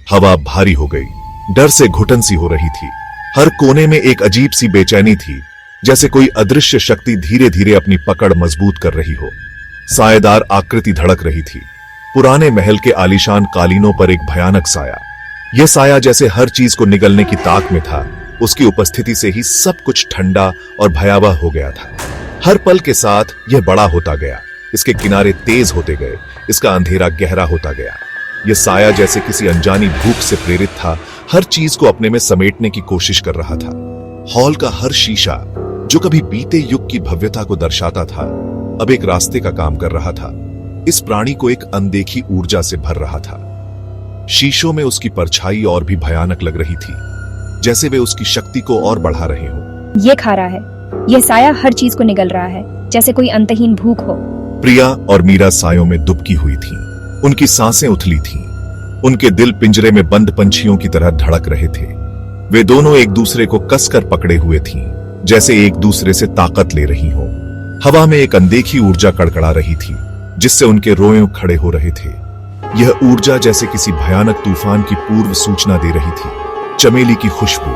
हवा भारी हो गई, डर से घुटन सी हो रही थी। हर कोने में एक अजीब सी बेचैनी थी, जैसे कोई अदृश्य शक्ति धीरे धीरे अपनी पकड़ मजबूत कर रही हो। सायेदार आकृति धड़क रही थी, पुराने महल के आलीशान कालीनों पर एक भयानक साया। यह साया जैसे हर चीज को निगलने की ताक में था। उसकी उपस्थिति से ही सब कुछ ठंडा और भयावह हो गया था। हर पल के साथ यह बड़ा होता गया, इसके किनारे तेज होते गए, इसका अंधेरा गहरा होता गया। यह साया जैसे किसी अनजानी भूख से प्रेरित था, हर चीज को अपने में समेटने की कोशिश कर रहा था। हॉल का हर शीशा, जो कभी बीते युग की भव्यता को दर्शाता था, अब एक रास्ते का काम कर रहा था। इस प्राणी को एक अनदेखी ऊर्जा से भर रहा था। शीशों में उसकी परछाई और भी भयानक लग रही थी, जैसे वे उसकी शक्ति को और बढ़ा रहे हों। ये खा रहा है, यह साया हर चीज को निगल रहा है, जैसे कोई अंतहीन भूख हो। प्रिया और मीरा सायों में दुबकी हुई थीं। उनकी सांसें उथली थीं। उनके दिल पिंजरे में बंद पंछियों की तरह धड़क रहे थे। वे दोनों एक दूसरे को कसकर पकड़े हुए थीं, जैसे एक दूसरे से ताकत ले रही हों। हवा में एक अनदेखी ऊर्जा कड़कड़ा रही थी, जिससे उनके रोए खड़े हो रहे थे। यह ऊर्जा जैसे किसी भयानक तूफान की पूर्व सूचना दे रही थी। चमेली की खुशबू,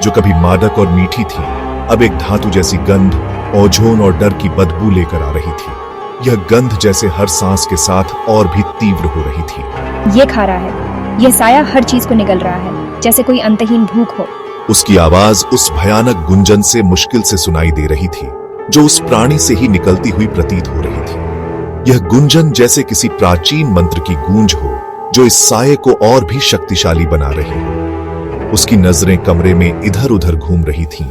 जो कभी मादक और मीठी थी, अब एक धातु जैसी गंध, ओझोन और डर की बदबू लेकर आ रही थी। यह गंध जैसे हर सांस के साथ और भी तीव्र हो रही थी। ये खा रहा है, यह साया हर चीज को निगल रहा है, जैसे कोई अंतहीन भूख हो। उसकी आवाज उस भयानक गुंजन से मुश्किल से सुनाई दे रही थी, जो उस प्राणी से ही निकलती हुई प्रतीत हो रही थी। यह गुंजन जैसे किसी प्राचीन मंत्र की गूंज हो, जो इस साये को और भी शक्तिशाली बना रही हो। उसकी नजरें कमरे में इधर उधर घूम रही थीं,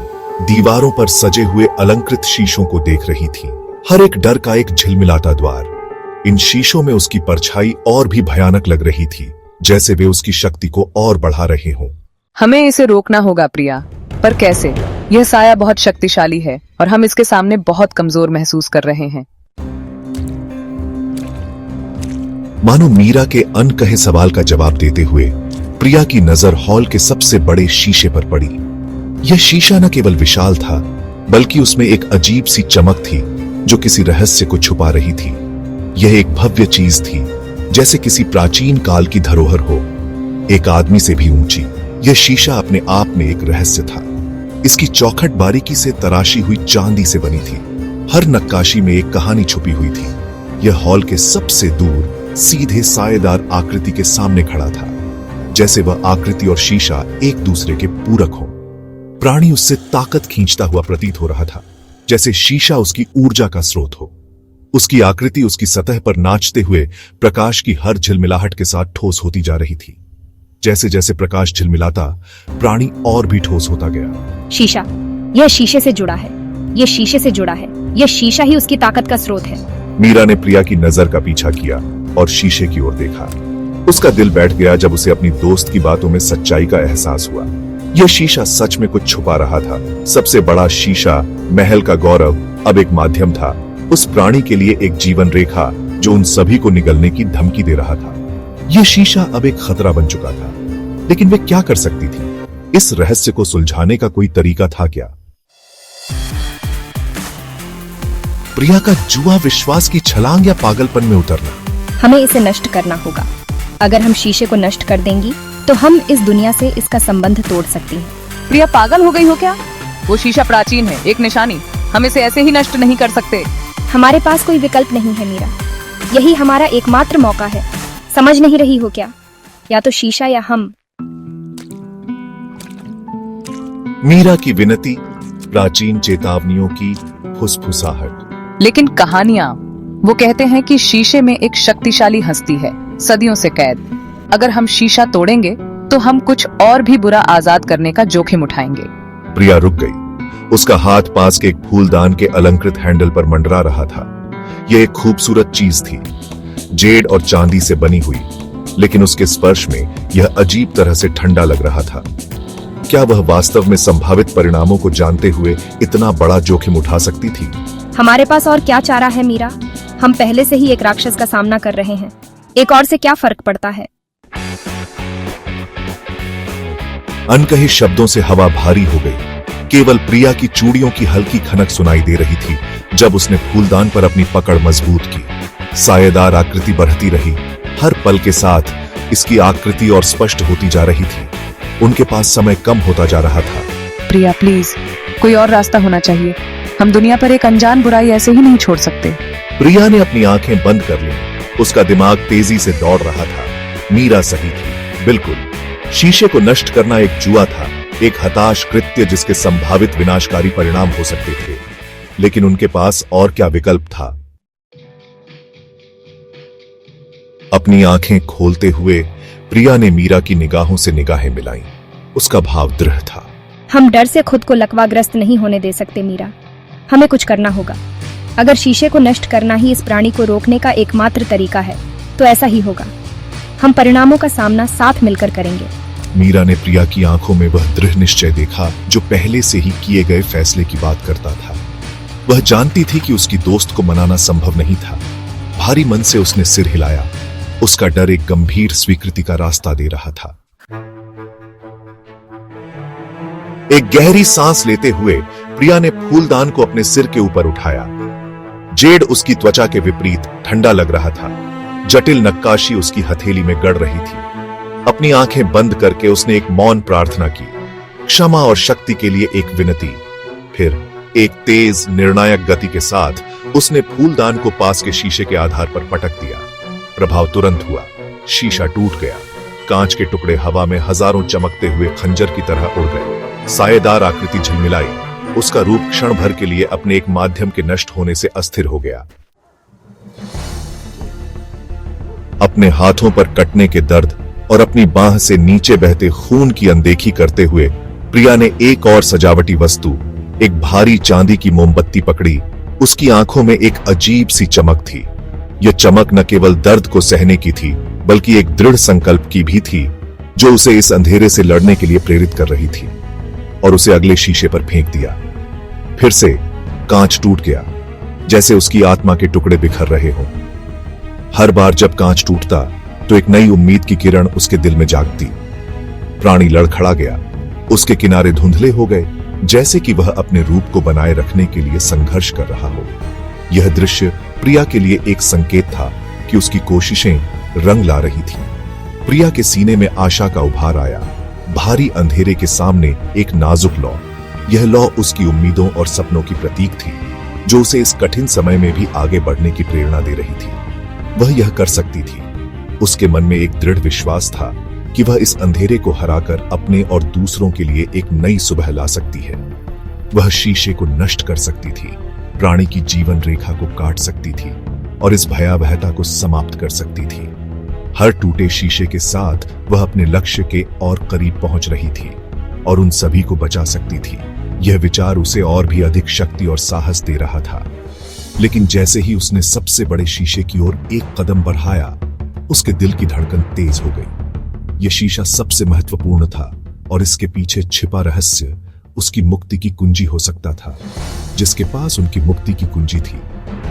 दीवारों पर सजे हुए अलंकृत शीशों को देख रही थीं, हर एक डर का एक झिलमिलाता द्वार। इन शीशों में उसकी परछाई और भी भयानक लग रही थी, जैसे वे उसकी शक्ति को और बढ़ा रहे हों। हमें इसे रोकना होगा प्रिया, पर कैसे? यह साया बहुत शक्तिशाली है और हम इसके सामने बहुत कमजोर महसूस कर रहे हैं। मानो मीरा के अनकहे सवाल का जवाब देते हुए प्रिया की नजर हॉल के सबसे बड़े शीशे पर पड़ी। यह शीशा न केवल विशाल था, बल्कि उसमें एक अजीब सी चमक थी, जो किसी रहस्य को छुपा रही थी। यह एक भव्य चीज थी, जैसे किसी प्राचीन काल की धरोहर हो, एक आदमी से भी ऊंची। यह शीशा अपने आप में एक रहस्य था। इसकी चौखट बारीकी से तराशी हुई चांदी से बनी थी। हर नक्काशी में एक कहानी छुपी हुई थी। यह हॉल के सबसे दूर सीधे सायेदार आकृति के सामने खड़ा था, जैसे वह आकृति और शीशा एक दूसरे के पूरक हो। प्राणी उससे ताकत खींचता हुआ प्रतीत हो रहा था, जैसे शीशा उसकी ऊर्जा का स्रोत हो। उसकी आकृति उसकी सतह पर नाचते हुए प्रकाश की हर झिलमिलाहट के साथ ठोस होती जा रही थी। जैसे जैसे प्रकाश झिलमिलाता, प्राणी और भी ठोस होता गया। शीशा, यह शीशे से जुड़ा है, यह शीशे से जुड़ा है, यह शीशा ही उसकी ताकत का स्रोत है। मीरा ने प्रिया की नजर का पीछा किया और शीशे की ओर देखा। उसका दिल बैठ गया जब उसे अपनी दोस्त की बातों में सच्चाई का एहसास हुआ। यह शीशा सच में कुछ छुपा रहा था। सबसे बड़ा शीशा, महल का गौरव, अब एक माध्यम था, उस प्राणी के लिए एक जीवन रेखा, जो उन सभी को निगलने की धमकी दे रहा था। यह शीशा अब एक खतरा बन चुका था, लेकिन वे क्या कर सकती थी? इस रहस्य को सुलझाने का कोई तरीका था क्या? प्रिया का जुआ विश्वास की छलांग या पागलपन में उतरना? हमें इसे नष्ट करना होगा। अगर हम शीशे को नष्ट कर देंगी, तो हम इस दुनिया से इसका संबंध तोड़ सकती हैं। प्रिया, पागल हो गई हो क्या? वो शीशा प्राचीन है, एक निशानी। हम इसे ऐसे ही नष्ट नहीं कर सकते। हमारे पास कोई विकल्प नहीं है मीरा, यही हमारा एकमात्र मौका है। समझ नहीं रही हो क्या? या तो शीशा या हम। मीरा की विनती, प्राचीन चेतावनियों की फुसफुसाहट। लेकिन कहानियां, वो कहते हैं कि शीशे में एक शक्तिशाली हस्ती है, सदियों से कैद। अगर हम शीशा तोड़ेंगे, तो हम कुछ और भी बुरा आजाद करने का जोखिम उठाएंगे। प्रिया रुक गई। उसका हाथ पास के एक फूलदान के अलंकृत हैंडल पर मंडरा रहा था। यह एक खूबसूरत चीज थी, जेड और चांदी से बनी हुई, लेकिन उसके स्पर्श में यह अजीब तरह से ठंडा लग रहा था। क्या वह वास्तव में संभावित परिणामों को जानते हुए इतना बड़ा जोखिम उठा सकती थी? हमारे पास और क्या चारा है मीरा? हम पहले से ही एक राक्षस का सामना कर रहे हैं, एक और से क्या फर्क पड़ता है? अनकहे शब्दों से हवा भारी हो गई। केवल प्रिया की चूड़ियों की हल्की खनक सुनाई दे रही थी जब उसने फूलदान पर अपनी पकड़ मजबूत की। सायेदार आकृति बढ़ती रही, हर पल के साथ इसकी आकृति और स्पष्ट होती जा रही थी। उनके पास समय कम होता जा रहा था। प्रिया प्लीज, कोई और रास्ता होना चाहिए। हम दुनिया पर एक अनजान बुराई ऐसे ही नहीं छोड़ सकते। प्रिया ने अपनी आंखें बंद कर ली। उसका दिमाग तेजी से दौड़ रहा था। मीरा सही थी, बिल्कुल। शीशे को नष्ट करना एक जुआ था, एक हताश कृत्य जिसके संभावित विनाशकारी परिणाम हो सकते थे। लेकिन उनके पास और क्या विकल्प था? अपनी आंखें खोलते हुए प्रिया ने मीरा की निगाहों से निगाहें मिलाईं। उसका भाव दृढ़ था। हम डर से खुद को लकवाग्रस्त नहीं होने दे सकते मीरा। हमें कुछ करना होगा। अगर शीशे को नष्ट करना ही इस प्राणी को रोकने का एकमात्र तरीका है तो ऐसा ही होगा। हम परिणामों का सामना साथ मिलकर करेंगे। मीरा ने प्रिया की आंखों में वह दृढ़ निश्चय देखा जो पहले से ही किए गए फैसले की बात करता था। वह जानती थी कि उसकी दोस्त को मनाना संभव नहीं था। भारी मन से उसने सिर हिलाया। उसका डर एक गंभीर स्वीकृति का रास्ता दे रहा था। एक गहरी सांस लेते हुए प्रिया ने फूलदान को अपने सिर के ऊपर उठाया। जेड उसकी त्वचा के विपरीत ठंडा लग रहा था। जटिल नक्काशी उसकी हथेली में गड़ रही थी। अपनी आंखें बंद करके उसने एक मौन प्रार्थना की, क्षमा और शक्ति के लिए एक विनती। फिर एक तेज निर्णायक गति के साथ उसने फूलदान को पास के शीशे के आधार पर पटक दिया। प्रभाव तुरंत हुआ। शीशा टूट गया। कांच के टुकड़े हवा में हजारों चमकते हुए खंजर की तरह उड़ गए। सायेदार आकृति झिलमिलाई। उसका रूप क्षण भर के लिए अपने एक माध्यम के नष्ट होने से अस्थिर हो गया। अपने हाथों पर कटने के दर्द और अपनी बांह से नीचे बहते खून की अनदेखी करते हुए प्रिया ने एक और सजावटी वस्तु, एक भारी चांदी की मोमबत्ती पकड़ी। उसकी आंखों में एक अजीब सी चमक थी। यह चमक न केवल दर्द को सहने की थी बल्कि एक दृढ़ संकल्प की भी थी जो उसे इस अंधेरे से लड़ने के लिए प्रेरित कर रही थी। और उसे अगले शीशे पर फेंक दिया। फिर से कांच टूट गया, जैसे उसकी आत्मा के टुकड़े बिखर रहे हों। हर बार जब कांच टूटता तो एक नई उम्मीद की किरण उसके दिल में जागती। प्राणी लड़खड़ा गया। उसके किनारे धुंधले हो गए, जैसे कि वह अपने रूप को बनाए रखने के लिए संघर्ष कर रहा हो। यह दृश्य प्रिया के लिए एक संकेत था कि उसकी कोशिशें रंग ला रही थीं। प्रिया के सीने में आशा का उभार आया। भारी अंधेरे के सामने एक नाजुक लौ। यह लौ उसकी उम्मीदों और सपनों की प्रतीक थी जो उसे इस कठिन समय में भी आगे बढ़ने की प्रेरणा दे रही थी। वह यह कर सकती थी। उसके मन में एक दृढ़ विश्वास था कि वह इस अंधेरे को हराकर अपने और दूसरों के लिए एक नई सुबह ला सकती है। वह शीशे को नष्ट कर सकती थी, प्राणी की जीवन रेखा को काट सकती थी और इस भयावहता को समाप्त कर सकती थी। हर टूटे शीशे के साथ वह अपने लक्ष्य के और करीब पहुंच रही थी और उन सभी को बचा सकती थी। यह विचार उसे और भी अधिक शक्ति और साहस दे रहा था। लेकिन जैसे ही उसने सबसे बड़े शीशे की ओर एक कदम बढ़ाया, उसके दिल की धड़कन तेज हो गई। यह शीशा सबसे महत्वपूर्ण था और इसके पीछे छिपा रहस्य उसकी मुक्ति की कुंजी हो सकता था। जिसके पास उनकी मुक्ति की कुंजी थी,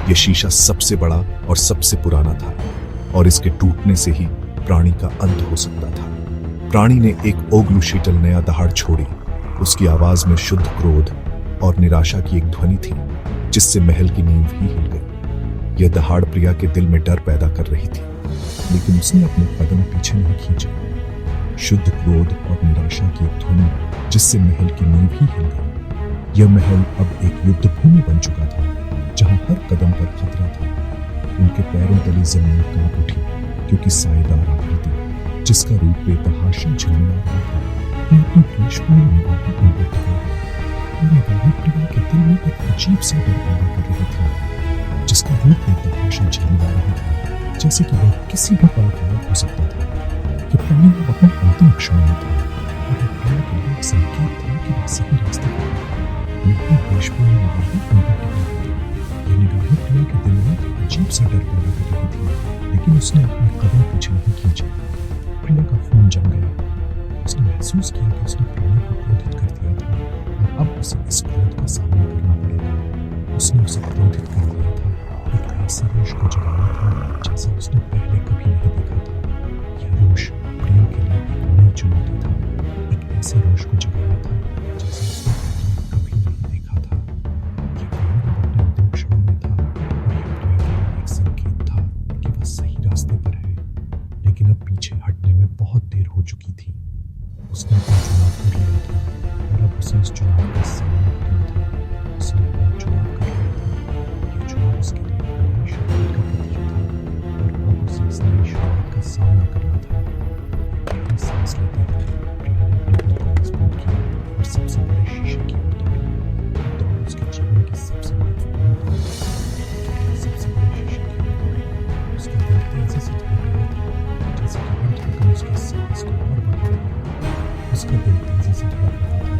यह शीशा सबसे बड़ा और सबसे पुराना था और इसके टूटने से ही प्राणी का अंत हो सकता था। प्राणी ने एक ओग्लू शीतल नया दहाड़ छोड़ी। उसकी आवाज में शुद्ध क्रोध और निराशा की एक ध्वनि थी जिससे महल की नींव ही हिल गई। यह दहाड़ प्रिया के दिल में डर पैदा कर रही थी, लेकिन उसने अपने कदम पीछे नहीं खींचे। शुद्ध क्रोध और निराशा की एक ध्वनि जिससे महल की नींव ही हिल गई। यह महल अब एक युद्ध भूमि बन चुका था जहां हर कदम पर खतरा था। उनके पैरों तले जमीन कांप उठी क्योंकि सायेदार आकृति जिसका रूप बेतहाशा झिलमिला रहा था मैं अपनी क्लेशपूर्ण निगाहों उन पर टिका और निगाहें प्रिया के दिल में एक अजीब सा डर पैदा कर रही थी जिसका रूप बेतहाशा झिलमिला रहा था, जैसे कि वह किसी भी पल गायब हो सकता था। कि प्राणी अब अपने अंतिम क्षण में था और यह प्रिया के लिए एक संकेत था कि वह सही रास्ते पर था। मैं अपनी क्लेशपूर्ण निगाहें उन पर टिका थी। ये निगाहें प्रिया के दिल में एक अजीब सा डर पैदा कर रही थी, लेकिन उसने अपने कदम पीछे नहीं खींचे। प्रिया का खून जम गया। उसने महसूस किया कि उसने प्राणी को क्रोधित कर दिया था और अब उसे इस क्रोध का सामना करना पड़ेगा। उसने उसे क्रोधित कर दिया था, एक ऐसे रोष को जगाया था जैसा उसने पहले कभी नहीं देखा था। यह रोष प्रिया के लिए एक नई चुनौती था, एक ऐसे रोष को जगाया था जैसा उसने पहले कभी नहीं देखा था। यह प्राणी अब अपने अंतिम क्षणों में था और यह प्रिया के लिए एक संकेत था कि वह सही रास्ते पर है, लेकिन अब पीछे हटने में बहुत देर हो चुकी थी। उसने अपना चुनाव कर लिया था और अब उसे इस चुनाव का सामना करना था। उसने अपना चुनाव कर लिया था। ये चुनाव उसके लिए एक नई शुरुआत का प्रतीक था और अब उसे इस नई शुरुआत का सामना करना था। गहरी सांस लेते हुए प्रिया ने अपने दिल को मजबूत किया और सबसे बड़े शीशे की ओर दौड़ी। दौड़ उसके जीवन की सबसे महत्वपूर्ण दौड़ थी। प्रिया सबसे बड़े शीशे की ओर दौड़ी। उसका दिल तेजी से धड़क रहा था, जैसे कि हर धड़कन उसके सांस को और बढ़ा रही है। उसका दिल तेजी से धड़क रहा था।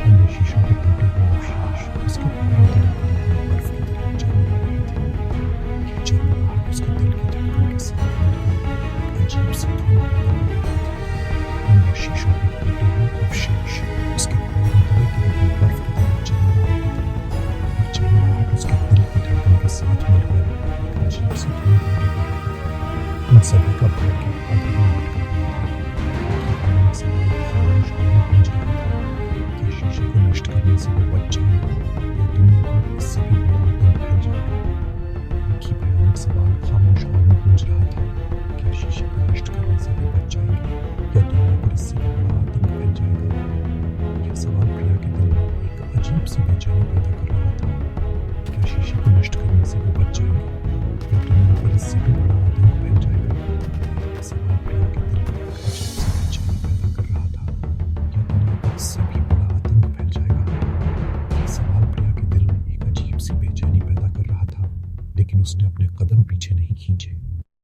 अन्य शीशों के टूटे हुए अवशेष उसके पैरों तले पड़ी हुई बर्फ की तरह जर्मरा रहे थे। ये जर्मराहट उसके दिल की धड़कन के साथ मिलकर एक अजीब सी धुन पैदा कर रही थी। अन्य शीशों के टूटे हुए अवशेष उसके पैरों तले पड़ी हुई बर्फ की तरह जर्मरा रहे थे। ये जर्मराहट उसके दिल की धड़कन के साथ मिलकर एक अजीब सी धुन पैदा कर रही थी। उन सभी का भाग्य अधूरा लटका हुआ था। एक सवाल खामोश हवा में गूंज रहा था। क्या शीशे को नष्ट करने से वो बच जाएंगे या दुनिया पर इससे भी बड़ा आतंक फैल जाएगा? एक ही भयानक सवाल खामोश हवा में गूंज रहा था। क्या शीशे को नष्ट करने से वो बच जाएंगे या दुनिया पर इससे भी बड़ा आतंक फैल जाएगा? यह सवाल प्रिया के दिल में एक अजीब सी बेचैनी पैदा कर रहा था। क्या शीशे को नष्ट करने से वो बच जाएंगे या दुनिया पर इससे भी बड़ा आतंक फैल जाएगा? यह सवाल प्रिया के दिल में एक अजीब सी बेचैनी पैदा कर रहा था। क्या दुनिया पर इससे भी बड़ा आतंक फैल जाएगा? यह सवाल प्रिया के दिल में एक अजीब सी बेचैनी पैदा कर रहा था, लेकिन उसने अपने कदम पीछे नहीं खींचे।